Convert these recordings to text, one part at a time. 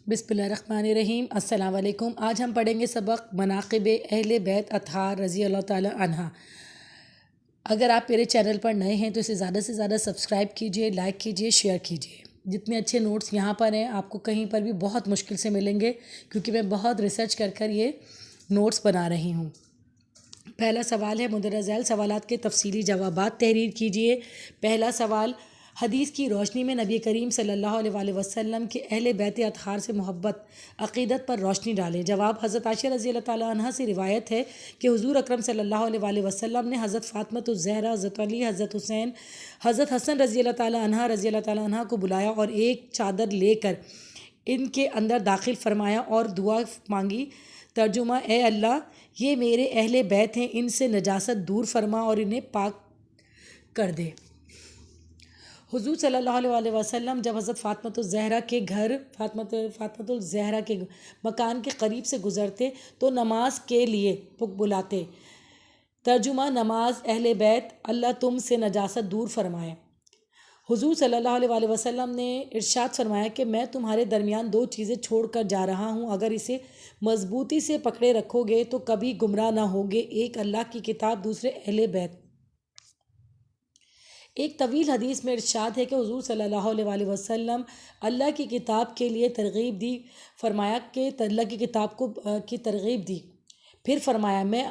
بسم اللہ الرحمن الرحیم۔ السلام علیکم۔ آج ہم پڑھیں گے سبق مناقب اہل بیت اطہار رضی اللہ تعالی عنہ۔ اگر آپ میرے چینل پر نئے ہیں تو اسے زیادہ سے زیادہ سبسکرائب کیجئے، لائک کیجئے، شیئر کیجئے۔ جتنے اچھے نوٹس یہاں پر ہیں آپ کو کہیں پر بھی بہت مشکل سے ملیں گے، کیونکہ میں بہت ریسرچ کر یہ نوٹس بنا رہی ہوں۔ پہلا سوال ہے مندرجہ ذیل سوالات کے تفصیلی جوابات تحریر کیجئے۔ پہلا سوال، حدیث کی روشنی میں نبی کریم صلی اللہ علیہ وآلہ وسلم کے اہل بیت اطہار سے محبت عقیدت پر روشنی ڈالیں۔ جواب، حضرت عائشہ رضی اللہ تعالیٰ عنہ سے روایت ہے کہ حضور اکرم صلی اللہ علیہ وآلہ وسلم نے حضرت فاطمۃ الزہرا، حضرت علی، حضرت حسین، حضرت حسن رضی اللہ تعالیٰ عنہ کو بلایا اور ایک چادر لے کر ان کے اندر داخل فرمایا اور دعا مانگی۔ ترجمہ، اے اللہ، یہ میرے اہل بیت ہیں، ان سے نجاست دور فرما اور انہیں پاک کر دے۔ حضور صلی اللہ علیہ وآلہ وسلم جب حضرت فاطمۃ الزہرا کے گھر فاطمۃ الزہرا کے مکان کے قریب سے گزرتے تو نماز کے لیے بلاتے۔ ترجمہ، نماز اہل بیت، اللہ تم سے نجاست دور فرمائے۔ حضور صلی اللہ علیہ وآلہ وسلم نے ارشاد فرمایا کہ میں تمہارے درمیان دو چیزیں چھوڑ کر جا رہا ہوں، اگر اسے مضبوطی سے پکڑے رکھو گے تو کبھی گمراہ نہ ہوگے، ایک اللہ کی کتاب، دوسرے اہل بیت۔ ایک طویل حدیث میں ارشاد ہے کہ حضور صلی اللہ علیہ وآلہ وسلم اللہ کی کتاب کے لیے ترغیب دی، فرمایا کہ اللہ کی کتاب کی ترغیب دی، پھر فرمایا میں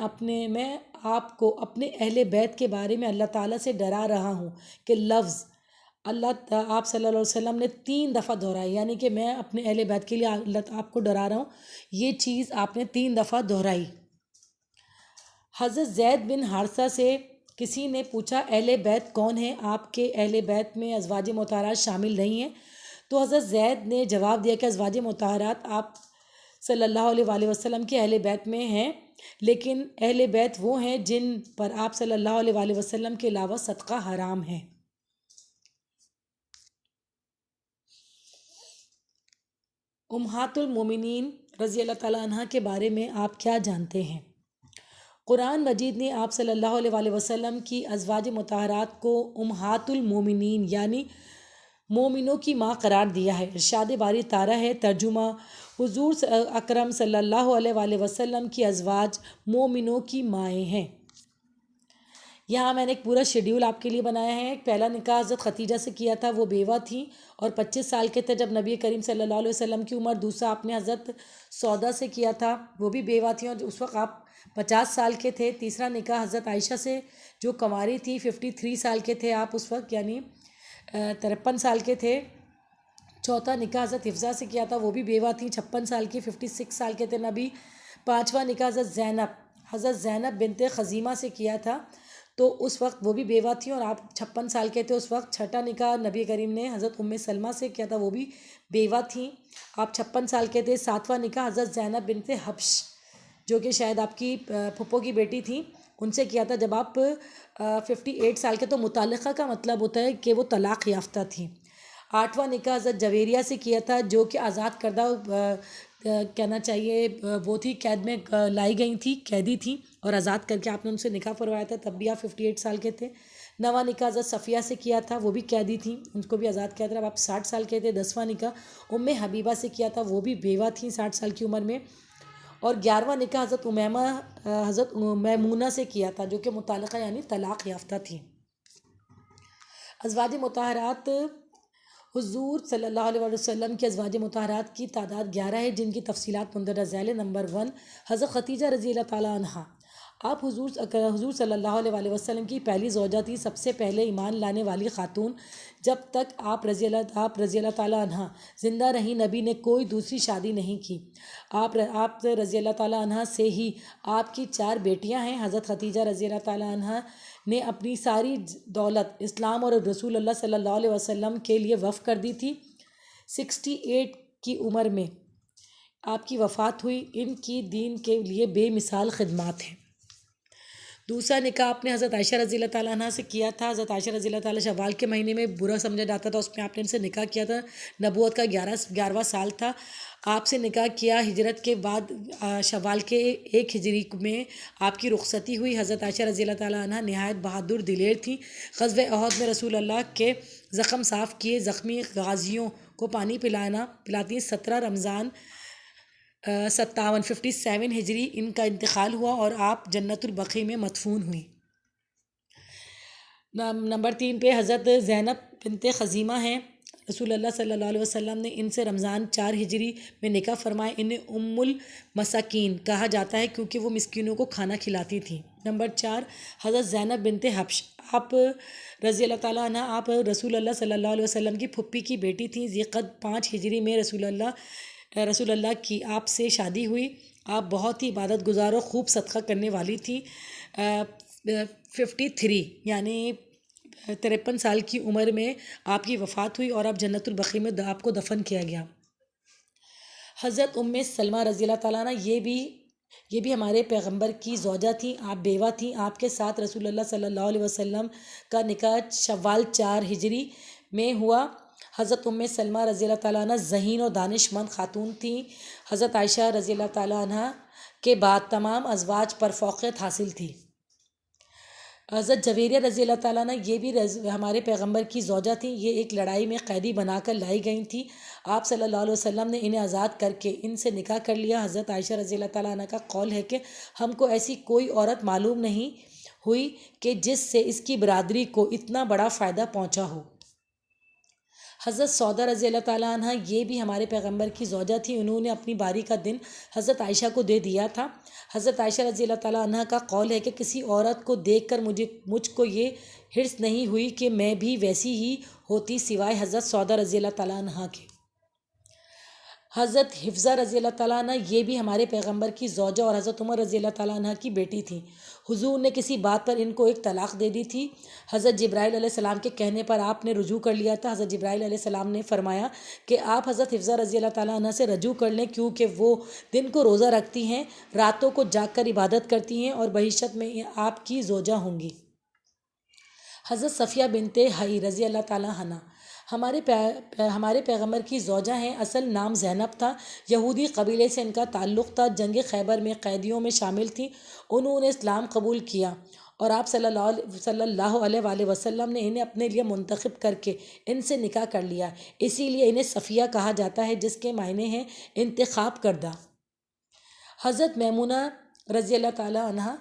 آپ کو اپنے اہل بیت کے بارے میں اللہ تعالیٰ سے ڈرا رہا ہوں کہ لفظ اللہ آپ صلی اللہ علیہ وسلم نے 3 دفعہ دہرائی، یعنی کہ میں اپنے اہل بیت کے لیے اللہ آپ کو ڈرا رہا ہوں، یہ چیز آپ نے 3 دفعہ دہرائی۔ حضرت زید بن حارثہ سے کسی نے پوچھا اہل بیت کون ہیں، آپ کے اہل بیت میں ازواج مطہرات شامل نہیں ہیں؟ تو حضرت زید نے جواب دیا کہ ازواج مطہرات آپ صلی اللہ علیہ وآلہ وسلم کے اہل بیت میں ہیں، لیکن اہل بیت وہ ہیں جن پر آپ صلی اللہ علیہ وآلہ وسلم کے علاوہ صدقہ حرام ہے۔ امہات المومنین رضی اللہ تعالیٰ عنہ کے بارے میں آپ کیا جانتے ہیں؟ قرآن مجید نے آپ صلی اللہ علیہ وآلہ وسلم کی ازواج مطہرات کو امہات المومنین یعنی مومنوں کی ماں قرار دیا ہے۔ ارشاد باری تعالیٰ ہے، ترجمہ، حضور اکرم صلی اللہ علیہ وآلہ وسلم کی ازواج مومنوں کی مائیں ہیں۔ یہاں میں نے ایک پورا شیڈیول آپ کے لیے بنایا ہے۔ پہلا نکاح حضرت ختیجہ سے کیا تھا، وہ بیوہ تھیں اور 25 سال کے تھے جب نبی کریم صلی اللہ علیہ وسلم کی عمر۔ دوسرا آپ نے حضرت سودا سے کیا تھا، وہ بھی بیوہ تھیں اور اس وقت آپ 50 سال کے تھے۔ تیسرا نکاح حضرت عائشہ سے جو کنواری تھی، 53 سال کے تھے آپ اس وقت، یعنی 53 سال کے تھے۔ چوتھا نکاح حضرت حفصہ سے کیا تھا، وہ بھی بیوہ تھیں، 56 سال کی، 56 سال کے تھے نبی۔ پانچواں نکاح حضرت زینب بنت خزیمہ سے کیا تھا، تو اس وقت وہ بھی بیوہ تھیں اور آپ 56 سال کے تھے اس وقت۔ چھٹا نکاح نبی کریم نے حضرت ام سلمہ سے کیا تھا، وہ بھی بیوہ تھیں، آپ 56 سال کے تھے۔ ساتواں نکاح حضرت زینب بنت حبش جو کہ شاید آپ کی پھپھو کی بیٹی تھیں، ان سے کیا تھا جب آپ 58 سال کے، تو مطلقہ کا مطلب ہوتا ہے کہ وہ طلاق یافتہ تھیں۔ آٹھواں نکاح حضرت جویریہ سے کیا تھا جو کہ آزاد کردہ کہنا چاہیے وہ تھی، قید میں لائی گئی تھی، قیدی تھیں اور آزاد کر کے آپ نے ان سے نکاح پڑھوایا تھا، تب بھی آپ 58 سال کے تھے۔ نواں نکاح حضرت صفیہ سے کیا تھا، وہ بھی قیدی تھیں، ان کو بھی آزاد کیا تھا، اب آپ 60 سال کے تھے۔ 10واں نکاح ام حبیبہ سے کیا تھا، وہ بھی بیوہ تھیں 60 سال کی عمر میں۔ اور 11واں نکاح حضرت میمونہ سے کیا تھا جو کہ مطلقہ یعنی طلاق یافتہ تھیں۔ ازواج مطہرات، حضور صلی اللہ علیہ وسلم کی ازواج مطہرات کی تعداد 11 ہے، جن کی تفصیلات مندرجہ ذیل ہے۔ نمبر 1، حضرت ختیجہ رضی اللہ تعالیٰ عنہ، آپ حضور صلی اللہ علیہ وآلہ وسلم کی پہلی زوجہ تھی، سب سے پہلے ایمان لانے والی خاتون۔ جب تک آپ رضی اللہ تعالیٰ عنہ زندہ رہیں نبی نے کوئی دوسری شادی نہیں کی۔ آپ رضی اللہ تعالیٰ عنہ سے ہی آپ کی 4 بیٹیاں ہیں۔ حضرت ختیجہ رضی اللہ تعالیٰ عنہ نے اپنی ساری دولت اسلام اور رسول اللہ صلی اللہ علیہ وسلم کے لیے وقف کر دی تھی۔ 68 کی عمر میں آپ کی وفات ہوئی، ان کی دین کے لیے بے مثال خدمات ہیں۔ دوسرا نکاح آپ نے حضرت عائشہ رضی اللہ تعالیٰ عنہ سے کیا تھا۔ حضرت عائشہ رضی اللہ تعالیٰ شوال کے مہینے میں برا سمجھا جاتا تھا، اس میں آپ نے ان سے نکاح کیا تھا۔ نبوت کا 11واں سال تھا، آپ سے نکاح کیا۔ ہجرت کے بعد شوال کے 1 ہجری میں آپ کی رخصتی ہوئی۔ حضرت عائشہ رضی اللہ تعالیٰ عنہ نہایت بہادر دلیر تھیں۔ غزوہ احد میں رسول اللہ کے زخم صاف کیے، زخمی غازیوں کو پانی پلاتی ہیں 17 رمضان 57 ہجری ان کا انتقال ہوا اور آپ جنت البقیع میں مدفون ہوئیں۔ نمبر 3 پہ حضرت زینب بنت خزیمہ ہیں، رسول اللہ صلی اللہ علیہ وسلم نے ان سے رمضان 4 ہجری میں نکاح فرمایا۔ انہیں ام المساکین کہا جاتا ہے کیونکہ وہ مسکینوں کو کھانا کھلاتی تھیں۔ نمبر 4 حضرت زینب بنت حبش، آپ رضی اللہ تعالیٰ عنہ آپ رسول اللہ صلی اللہ علیہ وسلم کی پھپھی کی بیٹی تھیں۔ ذیقعد 5 ہجری میں رسول اللہ کی آپ سے شادی ہوئی۔ آپ بہت ہی عبادت گزار اور خوب صدقہ کرنے والی تھیں۔ 53 یعنی 53 سال کی عمر میں آپ کی وفات ہوئی اور آپ جنت البقیع میں آپ کو دفن کیا گیا۔ حضرت ام سلمہ رضی اللہ تعالیٰ عنہ یہ بھی ہمارے پیغمبر کی زوجہ تھیں، آپ بیوہ تھیں۔ آپ کے ساتھ رسول اللہ صلی اللہ علیہ وسلم کا نکاح شوال 4 ہجری میں ہوا۔ حضرت ام سلمہ رضی اللہ تعالیٰ عنہ ذہین اور دانش مند خاتون تھیں۔ حضرت عائشہ رضی اللہ تعالیٰ عنہ کے بعد تمام ازواج پر فوقیت حاصل تھی۔ حضرت جویریہ رضی اللہ تعالیٰ عنہ یہ بھی ہمارے پیغمبر کی زوجہ تھیں۔ یہ ایک لڑائی میں قیدی بنا کر لائی گئی تھیں۔ آپ صلی اللہ علیہ وسلم نے انہیں آزاد کر کے ان سے نکاح کر لیا۔ حضرت عائشہ رضی اللہ تعالیٰ عنہ کا قول ہے کہ ہم کو ایسی کوئی عورت معلوم نہیں ہوئی کہ جس سے اس کی برادری کو اتنا بڑا فائدہ پہنچا ہو۔ حضرت سودا رضی اللہ تعالیٰ عنہ یہ بھی ہمارے پیغمبر کی زوجہ تھی۔ انہوں نے اپنی باری کا دن حضرت عائشہ کو دے دیا تھا۔ حضرت عائشہ رضی اللہ تعالیٰ عنہ کا قول ہے کہ کسی عورت کو دیکھ کر مجھ کو یہ حرص نہیں ہوئی کہ میں بھی ویسی ہی ہوتی سوائے حضرت سودا رضی اللہ تعالیٰ عنہ کے۔ حضرت حفصہ رضی اللہ تعالیٰ عنہ یہ بھی ہمارے پیغمبر کی زوجہ اور حضرت عمر رضی اللہ تعالیٰ عنہ کی بیٹی تھیں۔ حضور نے کسی بات پر ان کو ایک طلاق دے دی تھی۔ حضرت جبرائیل علیہ السلام کے کہنے پر آپ نے رجوع کر لیا تھا۔ حضرت جبرائیل علیہ السلام نے فرمایا کہ آپ حضرت حفصہ رضی اللہ تعالیٰ عنہ سے رجوع کر لیں کیونکہ وہ دن کو روزہ رکھتی ہیں، راتوں کو جاگ کر عبادت کرتی ہیں اور بہشت میں آپ کی زوجہ ہوں گی۔ حضرت صفیہ بنت حئی رضی اللہ تعالیٰ عنہ ہمارے پیغمبر کی زوجہ ہیں۔ اصل نام زینب تھا۔ یہودی قبیلے سے ان کا تعلق تھا۔ جنگ خیبر میں قیدیوں میں شامل تھیں۔ انہوں نے اسلام قبول کیا اور آپ صلی اللہ علیہ وآلہ وسلم نے انہیں اپنے لیے منتخب کر کے ان سے نکاح کر لیا۔ اسی لیے انہیں صفیہ کہا جاتا ہے جس کے معنی ہیں انتخاب کردہ۔ حضرت میمونہ رضی اللہ تعالیٰ عنہ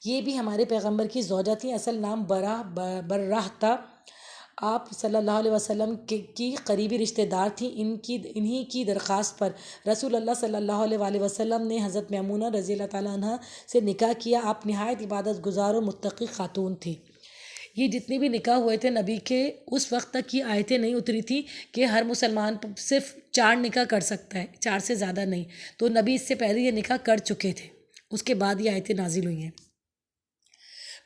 یہ بھی ہمارے پیغمبر کی زوجہ تھیں۔ اصل نام برہ تھا۔ آپ صلی اللہ علیہ وسلم کی قریبی رشتہ دار تھیں۔ انہی کی درخواست پر رسول اللہ صلی اللہ علیہ وآلہ وسلم نے حضرت میمونہ رضی اللہ تعالیٰ عنہ سے نکاح کیا۔ آپ نہایت عبادت گزار اور متقی خاتون تھیں۔ یہ جتنے بھی نکاح ہوئے تھے نبی کے اس وقت تک یہ آیتیں نہیں اتری تھی کہ ہر مسلمان صرف 4 نکاح کر سکتا ہے، 4 سے زیادہ نہیں۔ تو نبی اس سے پہلے یہ نکاح کر چکے تھے، اس کے بعد یہ آیتیں نازل ہوئی ہیں۔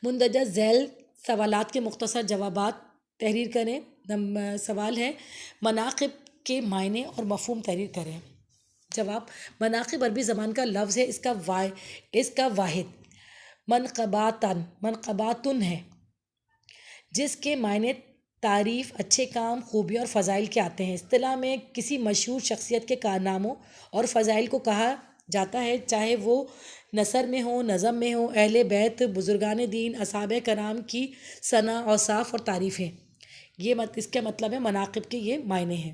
مندرجہ ذیل سوالات کے مختصر جوابات تحریر کریں۔ سوال ہے مناقب کے معنی اور مفہوم تحریر کریں۔ جواب: مناقب عربی زبان کا لفظ ہے۔ اس کا واحد منقباتن ہے جس کے معنی تعریف، اچھے کام، خوبی اور فضائل کے آتے ہیں۔ اصطلاح میں کسی مشہور شخصیت کے کارناموں اور فضائل کو کہا جاتا ہے، چاہے وہ نثر میں ہو، نظم میں ہو۔ اہل بیت، بزرگان دین، اصحاب کرام کی ثنا، اوصاف اور تعریفیں، اس کا مطلب ہے مناقب کے یہ معنی ہیں۔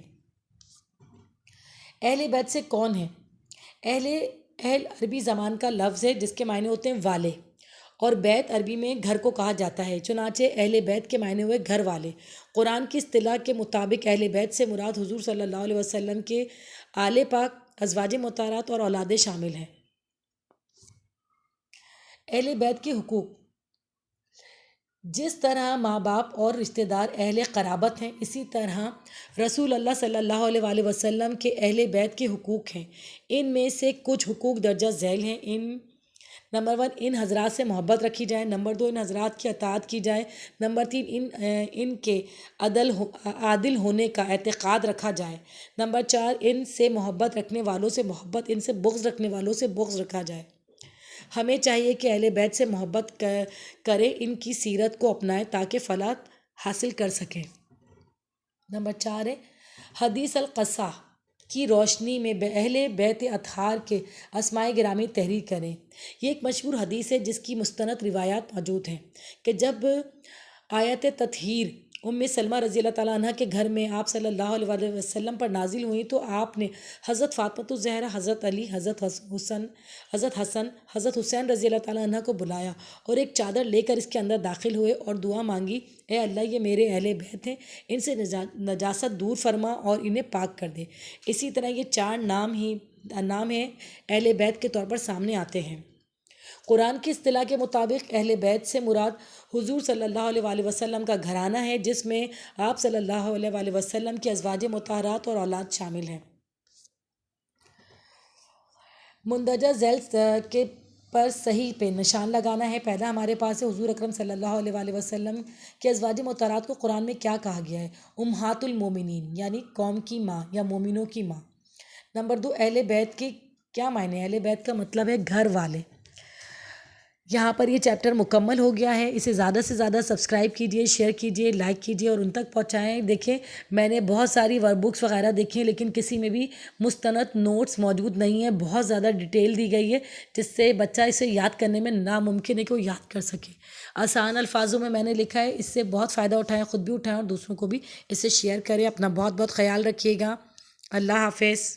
اہل بیت سے کون ہیں؟ اہل عربی زبان کا لفظ ہے جس کے معنی ہوتے ہیں والے، اور بیت عربی میں گھر کو کہا جاتا ہے، چنانچہ اہل بیت کے معنی ہوئے گھر والے۔ قرآن کی اصطلاح کے مطابق اہل بیت سے مراد حضور صلی اللہ علیہ وسلم کے آل پاک، ازواج مطہرات اور اولادیں شامل ہیں۔ اہل بیت کے حقوق: جس طرح ماں باپ اور رشتہ دار اہل قرابت ہیں، اسی طرح رسول اللہ صلی اللہ علیہ وآلہ وسلم کے اہل بیت کے حقوق ہیں۔ ان میں سے کچھ حقوق درجہ ذیل ہیں۔ نمبر 1، ان حضرات سے محبت رکھی جائے۔ نمبر 2، ان حضرات کی اطاعت کی جائے۔ نمبر 3، ان کے عادل ہونے کا اعتقاد رکھا جائے۔ نمبر 4، ان سے محبت رکھنے والوں سے محبت، ان سے بغض رکھنے والوں سے بغض رکھا جائے۔ ہمیں چاہیے کہ اہل بیت سے محبت کریں، ان کی سیرت کو اپنائیں تاکہ فلاح حاصل کر سکیں۔ نمبر 4 ہے حدیث القصہ کی روشنی میں اہل بیت اطہار کے اسماء گرامی تحریر کریں۔ یہ ایک مشہور حدیث ہے جس کی مستند روایات موجود ہیں کہ جب آیت تطہیر سلمہ رضی اللہ تعالیٰ عنہ کے گھر میں آپ صلی اللہ علیہ وآلہ وسلم پر نازل ہوئیں تو آپ نے حضرت فاطمۃ الزہرا، حضرت علی، حضرت حسین رضی اللہ تعالیٰ عنہ کو بلایا اور ایک چادر لے کر اس کے اندر داخل ہوئے اور دعا مانگی، اے اللہ یہ میرے اہل بیت ہیں، ان سے نجاست دور فرما اور انہیں پاک کر دے۔ اسی طرح یہ 4 نام ہیں اہل بیت کے طور پر سامنے آتے ہیں۔ قرآن کی اصطلاح کے مطابق اہل بیت سے مراد حضور صلی اللہ علیہ وآلہ وسلم کا گھرانہ ہے، جس میں آپ صلی اللہ علیہ وآلہ وسلم کی ازواج مطہرات اور اولاد شامل ہیں۔ مندرجہ ذیل کے پر صحیح پہ نشان لگانا ہے۔ پہلا ہمارے پاس ہے حضور اکرم صلی اللہ علیہ وآلہ وسلم کے ازواج مطہرات کو قرآن میں کیا کہا گیا ہے؟ امہات المومنین، یعنی قوم کی ماں یا مومنوں کی ماں۔ نمبر 2، اہل بیت کے کیا معنی ہے؟ اہل بیت کا مطلب ہے گھر والے۔ یہاں پر یہ چیپٹر مکمل ہو گیا ہے۔ اسے زیادہ سے زیادہ سبسکرائب کیجئے، شیئر کیجئے، لائک کیجئے اور ان تک پہنچائیں۔ دیکھیں میں نے بہت ساری ورک بکس وغیرہ دیکھی ہیں، لیکن کسی میں بھی مستند نوٹس موجود نہیں ہیں، بہت زیادہ ڈیٹیل دی گئی ہے، جس سے بچہ اسے یاد کرنے میں ناممکن ہے کہ وہ یاد کر سکے۔ آسان الفاظوں میں نے لکھا ہے، اس سے بہت فائدہ اٹھائیں، خود بھی اٹھائیں اور دوسروں کو بھی اسے شیئر کریں۔ اپنا بہت بہت خیال رکھیے گا۔ اللہ حافظ۔